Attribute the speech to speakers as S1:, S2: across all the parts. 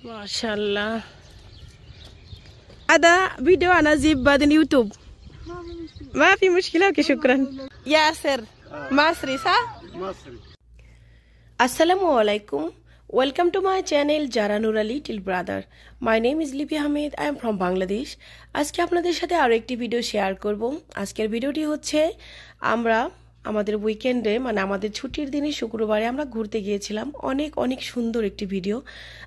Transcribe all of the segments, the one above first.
S1: माशाल्लाह. هذا فيديو أنا أجيب بعدين يوتيوب. ما في مشكلة. اوكي شكرا. ياسر مصري صح؟ مصري. السلام عليكم. Welcome to my channel Jara Nura Little Brother. My name is Lipi Ahmed. I am from Bangladesh. আজকে আপনাদের সাথে আরো একটি ভিডিও শেয়ার করব. আজকের ভিডিওটি হচ্ছে আমরা আমাদের উইকেন্ডে মানে আমাদের ছুটির দিনে শুক্রবারে আমরা ঘুরতে গিয়েছিলাম। অনেক অনেক সুন্দর একটি ভিডিও।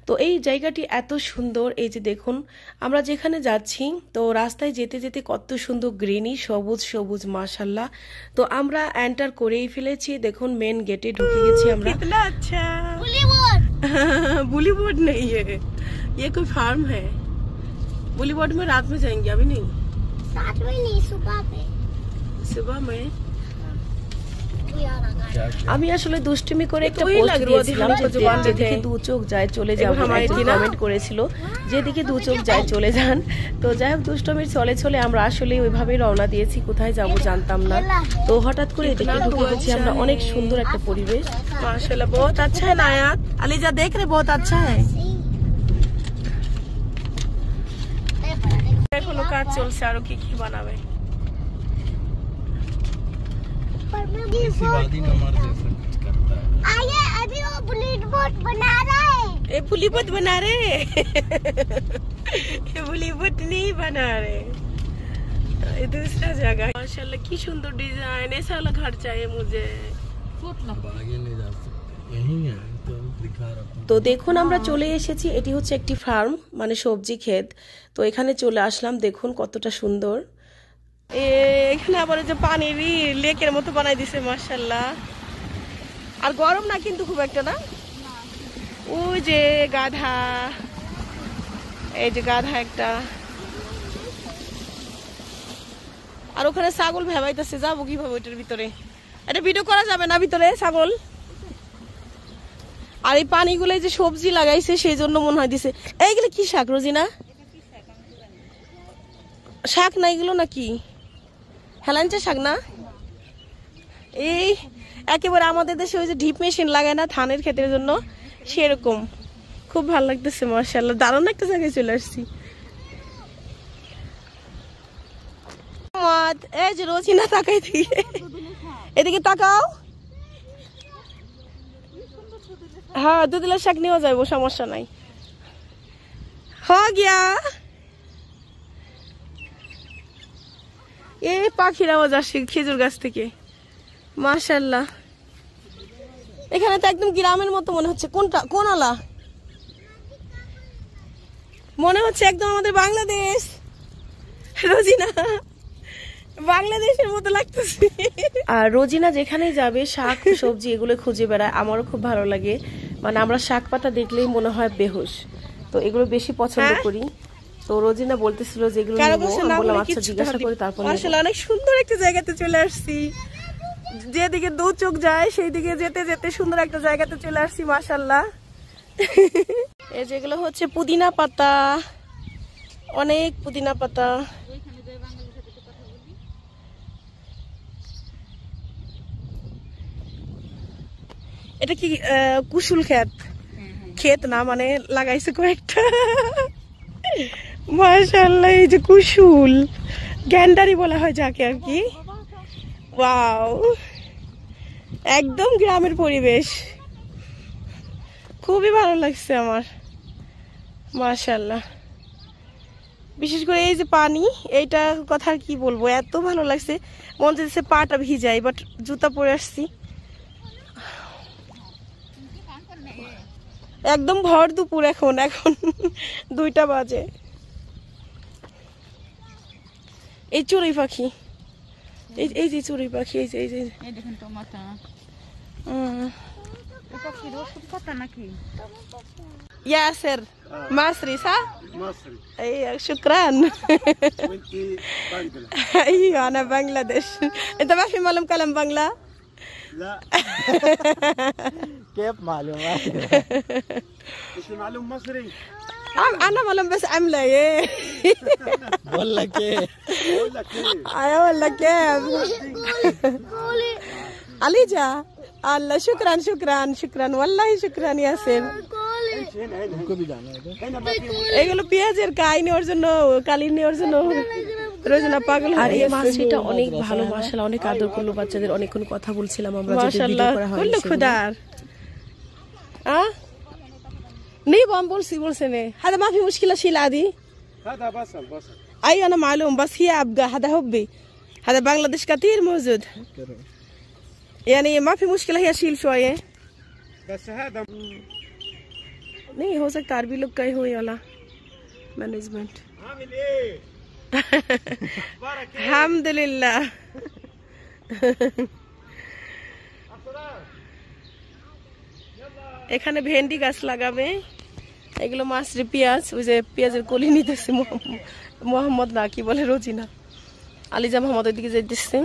S1: তো এই জায়গাটি এত সুন্দর, এই যে দেখুন আমরা যেখানে যাচ্ছি তো রাস্তায় যেতে যেতে কত সুন্দর গ্রিনি সবুজ সবুজ মাশাআল্লাহ। তো আমরা এন্টার করেই ফেলেছি, দেখুন মেন গেটে ঢুকে গেছি আমরা। कितना अच्छा बुलीवुड नहीं है ये कोई फार्म है। बुलीवुड में रात में जाएंगे, अभी नहीं,
S2: रात में नहीं
S1: सुबह में। আমি আসলে দুষ্টুমি করে একটা পোস্ট দিয়েছিলাম যেদিকে দু চোখ যায় চলে যাও, কমেন্ট করেছিল যেদিকে দু চোখ যায় চলে যান। তো যাই হোক দুষ্টুমির চলে চলে আমরা আসলে ওইভাবেই রওনা দিয়েছি, কোথায় যাব জানতাম না। তো হঠাৎ করে এদিকে ঢুকে গেছি আমরা। অনেক সুন্দর একটা পরিবেশ মাশাআল্লাহ। বহুত আচ্ছা है ना यार, अलीजा देख रहे बहुत अच्छा है। এখনো কাজ চলছে, আরো কি কি বানাবে।
S2: अभी वो बुलीवुड बना रहा है।
S1: ये बुलीवुड बना रहे ये बुलीवुड नहीं बना रहे, ये दूसरा जगह। माशाल्लाह की सुंदर डिजाइन, ऐसा वाला घर चाहिए मुझे। তো দেখুন আমরা চলে এসেছি, এটি হচ্ছে একটি ফার্ম মানে সবজি ক্ষেত। তো এখানে চলে আসলাম, দেখুন কতটা সুন্দর। এখানে আবার যে পানির লেকের মতো বানাই দিছে মাশাআল্লাহ। আর গরম না কিন্তু খুব একটা না। ওই যে গাধা, এই যে গাধা একটা, আর ওখানে ছাগল ভেবাইতেছে, যাবো কিভাবে ওইটার ভিতরে? এটা ভিডিও করা যাবে না ভিতরে ছাগল। আর এই পানিগুলো যে সবজি লাগাইছে সেই জন্য মনে হয় দিছে। এইগুলো কি শাক রোজিনা? শাক না এগুলো নাকি হেলাঞ্চা শাক না? এই একেবারে আমাদের দেশে ওই যে ডিপ মেশিন লাগায় না ধানের ক্ষেতের জন্য, সেরকম। খুব ভালো লাগতেছে মাশাআল্লাহ। দারুণ একটা জায়গায় চলে আসছি। এই যে রোজিনা তাকাই দিয়ে এদিকে তাকাও। হ্যাঁ দুদিলা শাক নিয়েও যাবো, সমস্যা নাই। গিয়া এই পাখির আওয়াজ আসছে খেজুর গাছ থেকে মাশাআল্লাহ। এখানে তো একদম গ্রামের মতো মনে হচ্ছে। কোনটা কোন আলা? মনে হচ্ছে একদম আমাদের বাংলাদেশ। রোজিনা বাংলাদেশের মতো লাগতেছে। আর রোজিনা যেখানে যাবে শাক সবজি এগুলো খুঁজে বেড়ায়, আমারও খুব ভালো লাগে। মানে আমরা শাক পাতা দেখলেই মনে হয় বেহুশ, তো এগুলো বেশি পছন্দ করি। তো রোজিনা বলতেছিল যে এগুলো বললাম আচ্ছা জিজ্ঞাসা করি তারপর। আসলে অনেক সুন্দর একটা জায়গাতে চলে আসছি, যেদিকে দু চোখ যায় সেই দিকে যেতে যেতে সুন্দর একটা জায়গাতে চলে আসছি মাশাআল্লাহ। এই যেগুলো হচ্ছে পুদিনা পাতা, অনেক পুদিনা পাতা। এটা কি কুশুল ক্ষেত? ক্ষেত না মানে লাগাইছে কয়েকটা মাশাআল্লাহ। এই যে কুশুল গ্যান্ডারি বলা হয় যাকে আর কি। ওয়াও একদম গ্রামের পরিবেশ, খুবই ভালো লাগছে আমার মাশাআল্লাহ। বিশেষ করে এই যে পানি, এইটা কথা আর কি বলবো, এত ভালো লাগছে। মনে হচ্ছে পাটা ভিজাই, বাট জুতা পরে আসছি। একদম ভর দুপুর, এখন 2টা বাজে। এই চড়ুই পাখি, এই যে চড়ুই পাখি, এই যে দেখেন তো মাথা। ياسر مصري صح؟
S3: مصري.
S1: ايوه شكرا.
S3: وانت بنجلة؟
S1: ايوه انا بنجلاديش. انت ما في معلوم كلام بنجلا؟
S3: لا.
S4: كيف معلومات؟
S3: مش معلوم مصري؟
S1: انا معلوم بس عملة ايه.
S4: بقول لك ايه؟
S3: بقول لك ايه؟
S1: اقول لك كيف. عليجا الله شكرا شكرا شكرا والله شكرا ياسر.
S3: انت هنا هنا
S4: उनको भी जाना है इधर।
S3: هنا ما في
S1: এগুলো পেঁয়াজের কাই নেওয়ার জন্য, কালি নেওয়ার জন্য রোজনা পাগল। আর এই মাছটা অনেক ভালো, মাশাআল্লাহ, অনেক আদর করলো বাচ্চাদের। অনেকক্ষণ কথা বলছিলাম আমরা, মাশাআল্লাহ কুল্লু খুদার। नहीं वो हम बोलसे ने هذا ما في مشكلة شيل عادي.
S3: هذا بصل بصل.
S1: أيوة أنا معلوم بس هي أبقى هذا حبي. هذا بنغلاديش كتير موجود. يعني ما في مشكلة هي شيل شوية.
S3: بس هذا
S1: नहीं हो सकता आरबी लोग का ही हो ये वाला मैनेजमेंट.
S3: عامل ايه؟ اخبارك ايه؟
S1: الحمد لله. এখানে ভেন্ডি গাছ লাগাবে, এগুলো মাছরি পেঁয়াজ, ওই যে পেঁয়াজের কলি নিতেছে মোহাম্মদ, না কি বলে রোজিনা, আলিজা মোহাম্মদ ওইদিকে যাইতেছে।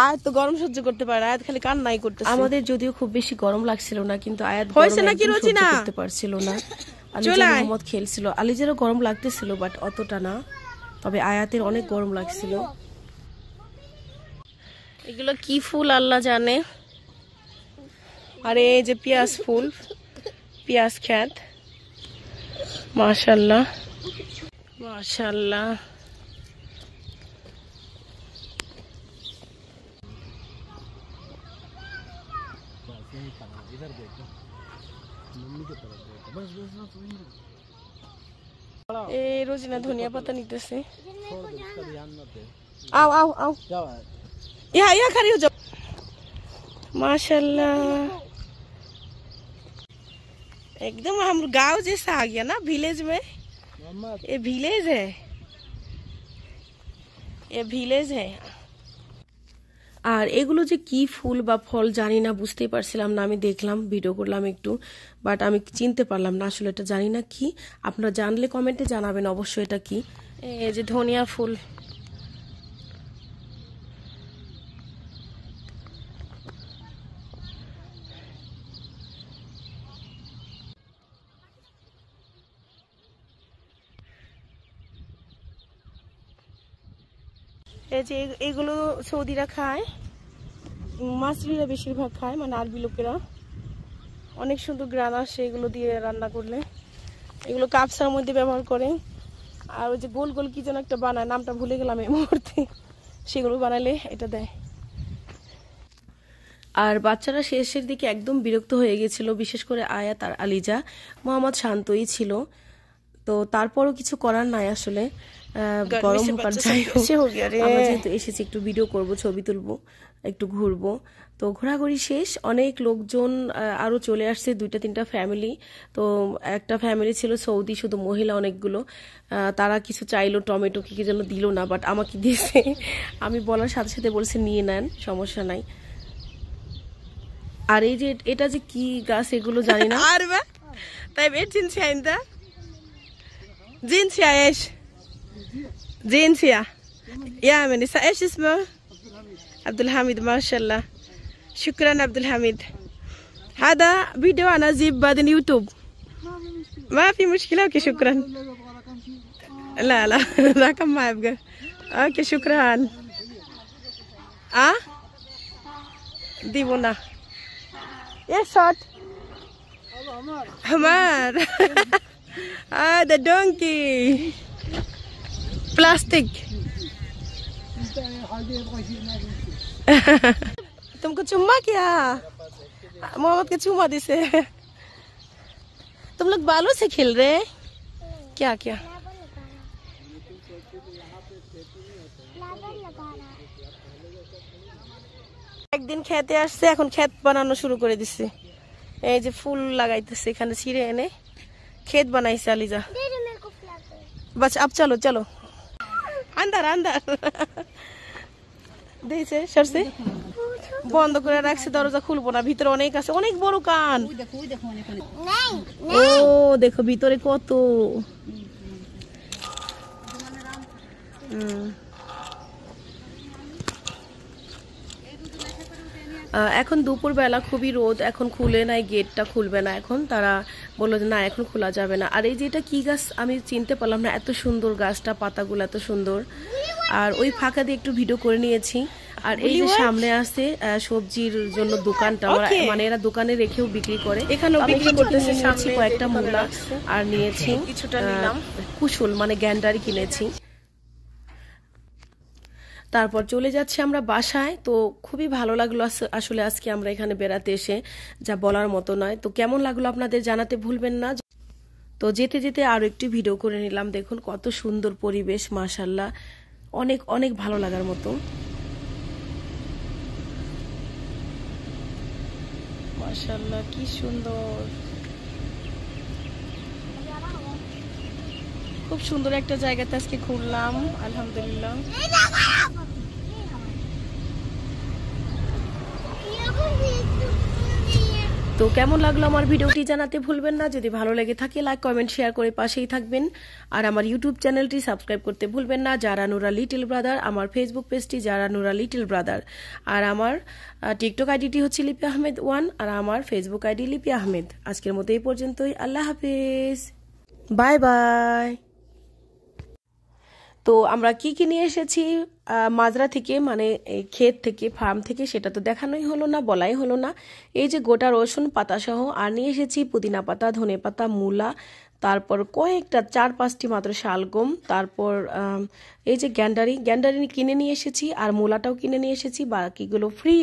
S1: আয়াত তো গরম সহ্য করতে পারে, আয়াত খালি কান্নাই করতেছে। আমাদের যদিও খুব বেশি গরম লাগছিল না, কিন্তু আয়াত হয়েছে নাকি রোজিনা করতে পারছিল না। আলিজা মোহাম্মদ খেলছিল, আলিজারও গরম লাগতেছিল বাট অতটা না, তবে আয়াতের অনেক গরম লাগছিল। এগুলো কি ফুল আল্লাহ জানে। আর এই যে পেঁয়াজ ফুল, পেঁয়াজ ক্ষেত, মাশাআল্লাহ মাশাআল্লাহ। এই রোজিনা ধনিয়া পাতা নিতেছে। आओ आओ आओ यहाँ खड़ी हो जाओ। माशाल्लाह एकदम हम गांव जैसा आ गया ना, विलेज में। ये विलेज है, ये विलेज है। আর এগুলো যে কি ফুল বা ফল জানি না, বুঝতেই পারছিলাম না। আমি দেখলাম, ভিডিও করলাম একটু, বাট আমি চিনতে পারলাম না আসলে, এটা জানি না কি। আপনারা জানলে কমেন্টে জানাবেন অবশ্যই এটা কি। এই যে ধনিয়া ফুল, এই যে এগুলো সৌদিরা খায়, মাছরিরা বেশিরভাগ খায়, মানে আরবি লোকেরা। অনেক সুন্দর গ্রান আসে এগুলো দিয়ে রান্না করলে। এগুলো কাপসার মধ্যে ব্যবহার করে। আর ওই যে গোল গোল কি যেন একটা বানায়, নামটা ভুলে গেলাম এই মুহূর্তে, সেগুলো বানালে এটা দেয়। আর বাচ্চারা শেষের দিকে একদম বিরক্ত হয়ে গেছিল, বিশেষ করে আয়াত আর আলিজা। মোহাম্মদ শান্তই ছিল, তো তারপরও কিছু করার নাই আসলে। গরম হোক আর যাই হোক, আমরা যেহেতু এসেছি একটু ভিডিও করব, ছবি তুলবো, একটু ঘুরবো। তো ঘোরাঘুরি শেষ, অনেক লোকজন আরো চলে আসছে, 2-3টা ফ্যামিলি। তো একটা ফ্যামিলি ছিল সৌদি, শুধু মহিলা অনেকগুলো। তারা কিছু চাইলো, টমেটো কি যেন দিল না, বাট আমাকে দিয়েছে। আমি বলার সাথে সাথে বলছে নিয়ে নেন, সমস্যা নাই। আর এই যে এটা যে কি গাছ এগুলো জানি না। আর তাই জিনসিয়া আইন্দা জিনসিয়া ايش جنسية يا منسا ايش اسمه؟ عبد الحميد. ما شاء الله، شكرا عبد الحميد. هذا فيديو انا اجيب بعدين يوتيوب، ما في مشكلة. اوكي شكرا. لا لا رقم ما يبقى. اوكي شكرا. ديبونا يا صوت حمار. هذا دونكي प्लास्टिक। तुमको चुम्मा किया? मोहम्मद के चुम्मा दिसे। तुम लोग बालों से खेल रहे हैं क्या? क्या একদিন খেতে আসছে, এখন ক্ষেত বানানো শুরু করে দিচ্ছে। এই যে ফুল লাগাইতেছে এখানে, ছিঁড়ে এনে ক্ষেত বানাইছে আলিজা। बस अब चलो चलो अंदर अंदर। দিয়েছে সরছে, বন্ধ করে রাখছে, দরজা খুলবো না, ভিতরে অনেক আছে, অনেক বড় কান। ও দেখো ভিতরে কত। এখন দুপুর বেলা, খুবই রোদ, এখন খুলে নাই, গেটটা খুলবে না এখন। তারা বললো যে না এখন খোলা যাবে না। আর এই যে এটা কি গাছ আমি চিনতে পারলাম না, এত সুন্দর গাছটা, পাতাগুলো এত সুন্দর। আর ওই ফাঁকা দিয়ে একটু ভিডিও করে নিয়েছি। আর এই যে সামনে আছে সবজির জন্য দোকানটা, মানে এরা দোকানে রেখেও বিক্রি করে। এখানেও বিক্রি করতেছে সামনে কয়েকটা মূলা, আর নিয়েছি কিছুটা নিলাম কুশল মানে গ্যান্ডারি কিনেছি। তারপর চলে যাচ্ছি আমরা বাসায়। তো খুবই ভালো লাগলো আসলে আজকে আমরা এখানে বেড়াতে এসে, যা বলার মতো নয়। তো কেমন লাগলো আপনাদের জানাতে ভুলবেন না। তো যেতে যেতে আরো একটু ভিডিও করে নিলাম। দেখুন কত সুন্দর পরিবেশ, মাশাআল্লাহ, অনেক অনেক ভালো লাগার মতো। মাশাআল্লাহ কি সুন্দর, খুব সুন্দর একটা জায়গাতে আজকে ঘুরলাম আলহামদুলিল্লাহ। তো কেমন লাগলো আমার ভিডিওটি জানাতে ভুলবেন না। যদি ভালো লেগে থাকে লাইক কমেন্ট শেয়ার করে পাশেই থাকবেন। আর আমার ইউটিউব চ্যানেলটি সাবস্ক্রাইব করতে ভুলবেন না, যারা নুরা লিটল ব্রাদার। আমার ফেসবুক পেজটি যারা নুরা লিটল ব্রাদার। আর আমার টিকটক আইডিটি হচ্ছে লিপি আহমেদ 1, আর আমার ফেসবুক আইডি লিপি আহমেদ। আজকের মতো এই পর্যন্তই, আল্লাহ হাফেজ, বাই বাই। তো আমরা কি কি নিয়ে এসেছি মাজরা থেকে, মানে ক্ষেত থেকে, ফার্ম থেকে, সেটা তো দেখানোই হলো না, বলাই হলো না। এই যে গোটা রসুন পাতা সহ, আর নিয়ে এসেছি পুদিনা পাতা, ধনে পাতা, মূলা, তারপর কয়েকটা 4-5টি মাত্র শালগম, তারপর এই যে গ্যান্ডারি কিনে নিয়ে এসেছি, আর মূলাটাও কিনে নিয়ে এসেছি, বাকিগুলো ফ্রি।